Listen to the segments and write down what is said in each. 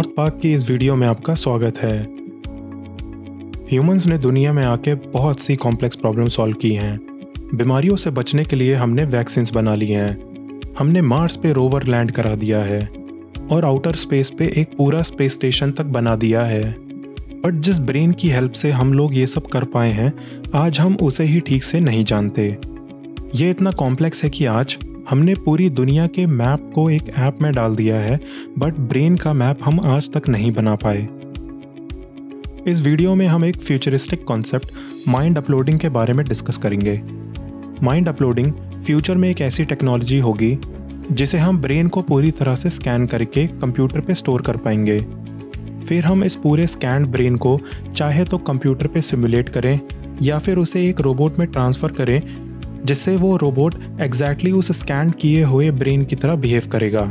North park की इस video में आपका स्वागत है। ह्यूमंस ने दुनिया में आके बहुत सी कॉम्प्लेक्स प्रॉब्लम सॉल्व की हैं। बीमारियों से बचने के लिए हमने वैक्सीन्स बना ली हैं, हमने मार्स पे रोवर लैंड करा दिया है और आउटर स्पेस पे एक पूरा स्पेस स्टेशन तक बना दिया है। बट जिस ब्रेन की हेल्प से हम लोग ये सब कर पाए हैं, आज हम उसे ही ठीक से नहीं जानते। ये इतना कॉम्प्लेक्स है कि आज हमने पूरी दुनिया के मैप को एक ऐप में डाल दिया है, बट ब्रेन का मैप हम आज तक नहीं बना पाए। इस वीडियो में हम एक फ्यूचरिस्टिक कॉन्सेप्ट माइंड अपलोडिंग के बारे में डिस्कस करेंगे। माइंड अपलोडिंग फ्यूचर में एक ऐसी टेक्नोलॉजी होगी जिसे हम ब्रेन को पूरी तरह से स्कैन करके कंप्यूटर पे स्टोर कर पाएंगे। फिर हम इस पूरे स्कैन्ड ब्रेन को चाहे तो कंप्यूटर पे सिमुलेट करें या फिर उसे एक रोबोट में ट्रांसफ़र करें, जिससे वो रोबोट एग्जैक्टली उस स्कैन किए हुए ब्रेन की तरह बिहेव करेगा।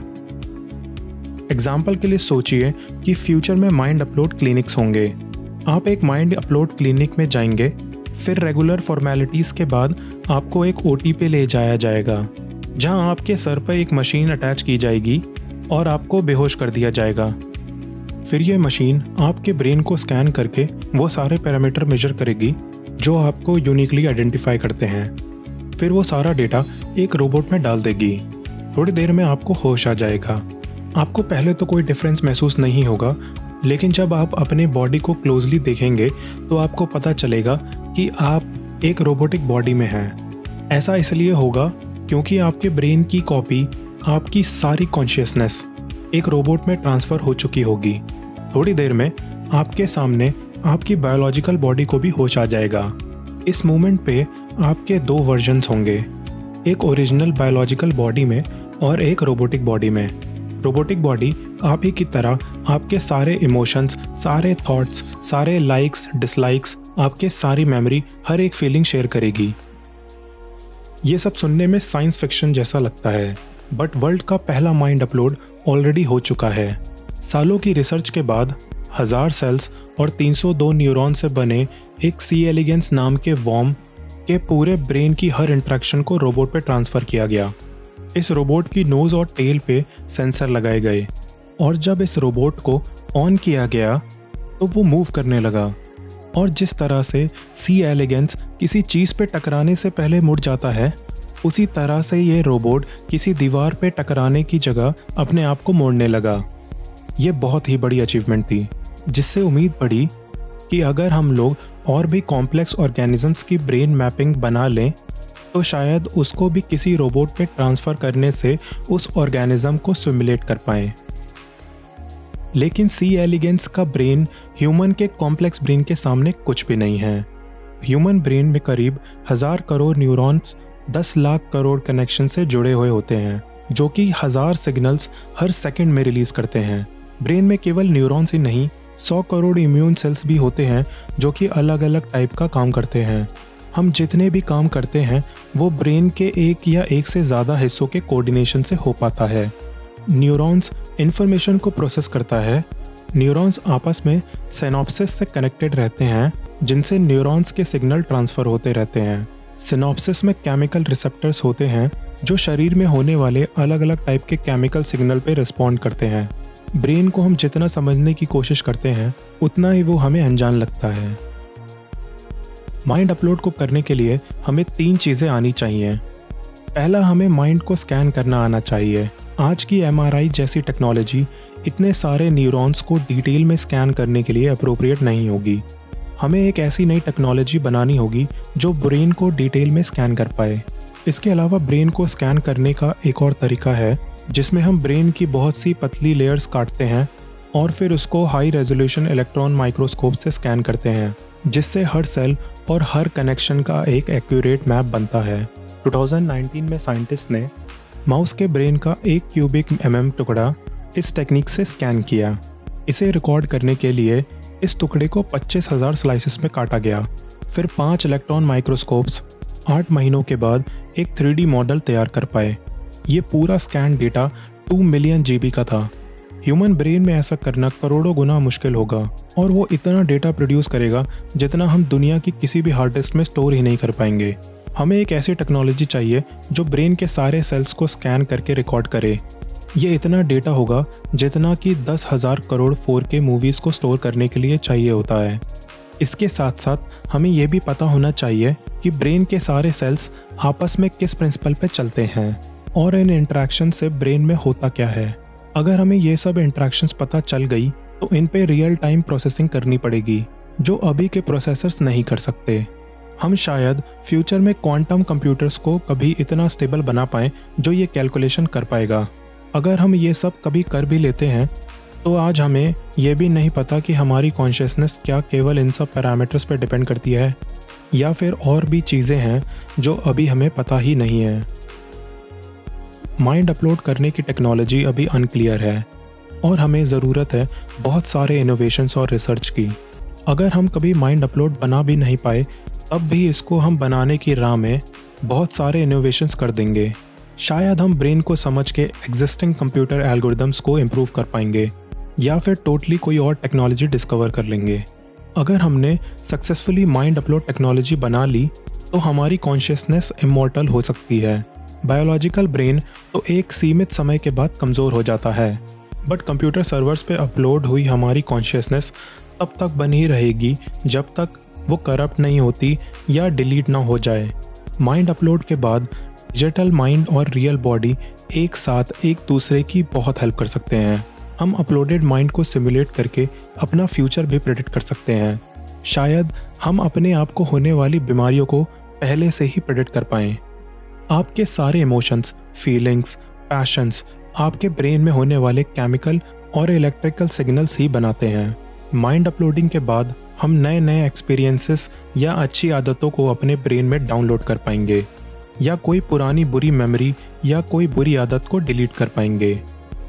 एग्जाम्पल के लिए सोचिए कि फ्यूचर में माइंड अपलोड क्लिनिक्स होंगे। आप एक माइंड अपलोड क्लिनिक में जाएंगे, फिर रेगुलर फॉर्मेलिटीज़ के बाद आपको एक ओटी पे ले जाया जाएगा, जहां आपके सर पर एक मशीन अटैच की जाएगी और आपको बेहोश कर दिया जाएगा। फिर ये मशीन आपके ब्रेन को स्कैन करके वो सारे पैरामीटर मेजर करेगी जो आपको यूनिकली आइडेंटिफाई करते हैं। फिर वो सारा डेटा एक रोबोट में डाल देगी। थोड़ी देर में आपको होश आ जाएगा। आपको पहले तो कोई डिफरेंस महसूस नहीं होगा, लेकिन जब आप अपने बॉडी को क्लोजली देखेंगे तो आपको पता चलेगा कि आप एक रोबोटिक बॉडी में हैं। ऐसा इसलिए होगा क्योंकि आपके ब्रेन की कॉपी, आपकी सारी कॉन्शियसनेस एक रोबोट में ट्रांसफ़र हो चुकी होगी। थोड़ी देर में आपके सामने आपकी बायोलॉजिकल बॉडी को भी होश आ जाएगा। इस मोमेंट पे आपके दो वर्जन्स होंगे, एक ओरिजिनल बायोलॉजिकल बॉडी में और एक रोबोटिक बॉडी में। रोबोटिक बॉडी आप ही की तरह आपके सारे इमोशंस, सारे थॉट्स, सारे लाइक्स डिसलाइक्स, आपके सारी मेमोरी, हर एक फीलिंग शेयर करेगी। ये सब सुनने में साइंस फिक्शन जैसा लगता है, बट वर्ल्ड का पहला माइंड अपलोड ऑलरेडी हो चुका है। सालों की रिसर्च के बाद 1000 सेल्स और 302 न्यूरॉन से बने एक सी एलिगेंस नाम के वॉर्म के पूरे ब्रेन की हर इंट्रैक्शन को रोबोट पे ट्रांसफ़र किया गया। इस रोबोट की नोज़ और टेल पे सेंसर लगाए गए और जब इस रोबोट को ऑन किया गया तो वो मूव करने लगा। और जिस तरह से सी एलिगेंस किसी चीज़ पे टकराने से पहले मुड़ जाता है, उसी तरह से ये रोबोट किसी दीवार पे टकराने की जगह अपने आप को मोड़ने लगा। ये बहुत ही बड़ी अचीवमेंट थी, जिससे उम्मीद बढ़ी कि अगर हम लोग और भी कॉम्प्लेक्स ऑर्गेनिजम्स की ब्रेन मैपिंग बना लें तो शायद उसको भी किसी रोबोट पे ट्रांसफ़र करने से उस ऑर्गेनिज्म को सिमुलेट कर पाएँ। लेकिन सी एलिगेंस का ब्रेन ह्यूमन के कॉम्प्लेक्स ब्रेन के सामने कुछ भी नहीं है। ह्यूमन ब्रेन में करीब 1000 करोड़ न्यूरॉन्स 10 लाख करोड़ कनेक्शन से जुड़े हुए होते हैं, जो कि 1000 सिग्नल्स हर सेकंड में रिलीज़ करते हैं। ब्रेन में केवल न्यूरॉन्स ही नहीं, 100 करोड़ इम्यून सेल्स भी होते हैं जो कि अलग अलग टाइप का काम करते हैं। हम जितने भी काम करते हैं वो ब्रेन के एक या एक से ज़्यादा हिस्सों के कोऑर्डिनेशन से हो पाता है। न्यूरॉन्स इन्फॉर्मेशन को प्रोसेस करता है। न्यूरॉन्स आपस में सिनॉप्सिस से कनेक्टेड रहते हैं, जिनसे न्यूरॉन्स के सिग्नल ट्रांसफ़र होते रहते हैं। सिनॉप्सिस में केमिकल रिसेप्टर्स होते हैं जो शरीर में होने वाले अलग अलग टाइप के केमिकल सिग्नल पे रिस्पॉन्ड करते हैं। ब्रेन को हम जितना समझने की कोशिश करते हैं उतना ही वो हमें अनजान लगता है। माइंड अपलोड को करने के लिए हमें 3 चीज़ें आनी चाहिए। पहला, हमें माइंड को स्कैन करना आना चाहिए। आज की MRI जैसी टेक्नोलॉजी इतने सारे न्यूरॉन्स को डिटेल में स्कैन करने के लिए अप्रोप्रिएट नहीं होगी। हमें एक ऐसी नई टेक्नोलॉजी बनानी होगी जो ब्रेन को डिटेल में स्कैन कर पाए। इसके अलावा ब्रेन को स्कैन करने का एक और तरीका है, जिसमें हम ब्रेन की बहुत सी पतली लेयर्स काटते हैं और फिर उसको हाई रेजोल्यूशन इलेक्ट्रॉन माइक्रोस्कोप से स्कैन करते हैं, जिससे हर सेल और हर कनेक्शन का एक एक्यूरेट मैप बनता है। 2019 में साइंटिस्ट ने माउस के ब्रेन का 1 क्यूबिक टुकड़ा इस टेक्निक से स्कैन किया। इसे रिकॉर्ड करने के लिए इस टुकड़े को 25,000 स्लाइसेस में काटा गया। फिर 5 इलेक्ट्रॉन माइक्रोस्कोप्स 8 महीनों के बाद एक 3D मॉडल तैयार कर पाए। ये पूरा स्कैन डेटा 2 मिलियन GB का था। ह्यूमन ब्रेन में ऐसा करना करोड़ों गुना मुश्किल होगा और वो इतना डेटा प्रोड्यूस करेगा जितना हम दुनिया की किसी भी हार्ड डिस्क में स्टोर ही नहीं कर पाएंगे। हमें एक ऐसी टेक्नोलॉजी चाहिए जो ब्रेन के सारे सेल्स को स्कैन करके रिकॉर्ड करे। ये इतना डेटा होगा जितना कि 10,000 करोड़ 4K मूवीज़ को स्टोर करने के लिए चाहिए होता है। इसके साथ साथ हमें यह भी पता होना चाहिए कि ब्रेन के सारे सेल्स आपस में किस प्रिंसिपल पे चलते हैं और इन इंटरेक्शन से ब्रेन में होता क्या है। अगर हमें ये सब इंटरेक्शंस पता चल गई तो इन पे रियल टाइम प्रोसेसिंग करनी पड़ेगी, जो अभी के प्रोसेसर्स नहीं कर सकते। हम शायद फ्यूचर में क्वांटम कंप्यूटर्स को कभी इतना स्टेबल बना पाएँ जो ये कैलकुलेशन कर पाएगा। अगर हम ये सब कभी कर भी लेते हैं तो आज हमें यह भी नहीं पता कि हमारी कॉन्शियसनेस क्या केवल इन सब पैरामीटर्स पर डिपेंड करती है या फिर और भी चीज़ें हैं जो अभी हमें पता ही नहीं है। माइंड अपलोड करने की टेक्नोलॉजी अभी अनक्लियर है और हमें ज़रूरत है बहुत सारे इनोवेशंस और रिसर्च की। अगर हम कभी माइंड अपलोड बना भी नहीं पाए तब भी इसको हम बनाने की राह में बहुत सारे इनोवेशंस कर देंगे। शायद हम ब्रेन को समझ के एग्जिस्टिंग कंप्यूटर एल्गोरिदम्स को इम्प्रूव कर पाएंगे या फिर टोटली कोई और टेक्नोलॉजी डिस्कवर कर लेंगे। अगर हमने सक्सेसफुली माइंड अपलोड टेक्नोलॉजी बना ली तो हमारी कॉन्शियसनेस इमॉर्टल हो सकती है। बायोलॉजिकल ब्रेन तो एक सीमित समय के बाद कमज़ोर हो जाता है, बट कंप्यूटर सर्वर्स पे अपलोड हुई हमारी कॉन्शियसनेस तब तक बनी रहेगी जब तक वो करप्ट नहीं होती या डिलीट ना हो जाए। माइंड अपलोड के बाद डिजिटल माइंड और रियल बॉडी एक साथ एक दूसरे की बहुत हेल्प कर सकते हैं। हम अपलोडेड माइंड को सिमुलेट करके अपना फ्यूचर भी प्रेडिक्ट कर सकते हैं। शायद हम अपने आप को होने वाली बीमारियों को पहले से ही प्रेडिक्ट कर पाएँ। आपके सारे इमोशंस, फीलिंग्स, पैशंस आपके ब्रेन में होने वाले केमिकल और इलेक्ट्रिकल सिग्नल्स ही बनाते हैं। माइंड अपलोडिंग के बाद हम नए नए एक्सपीरियंसेस या अच्छी आदतों को अपने ब्रेन में डाउनलोड कर पाएंगे या कोई पुरानी बुरी मेमोरी या कोई बुरी आदत को डिलीट कर पाएंगे।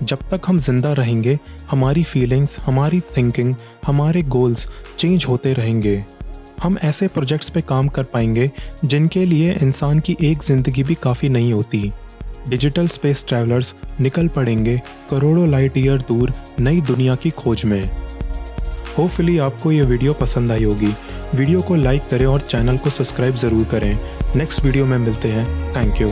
जब तक हम जिंदा रहेंगे हमारी फीलिंग्स, हमारी थिंकिंग, हमारे गोल्स चेंज होते रहेंगे। हम ऐसे प्रोजेक्ट्स पे काम कर पाएंगे जिनके लिए इंसान की एक ज़िंदगी भी काफ़ी नहीं होती। डिजिटल स्पेस ट्रैवलर्स निकल पड़ेंगे करोड़ों लाइट ईयर दूर नई दुनिया की खोज में। होपफुली आपको ये वीडियो पसंद आई होगी। वीडियो को लाइक करें और चैनल को सब्सक्राइब ज़रूर करें। नेक्स्ट वीडियो में मिलते हैं। Thank you.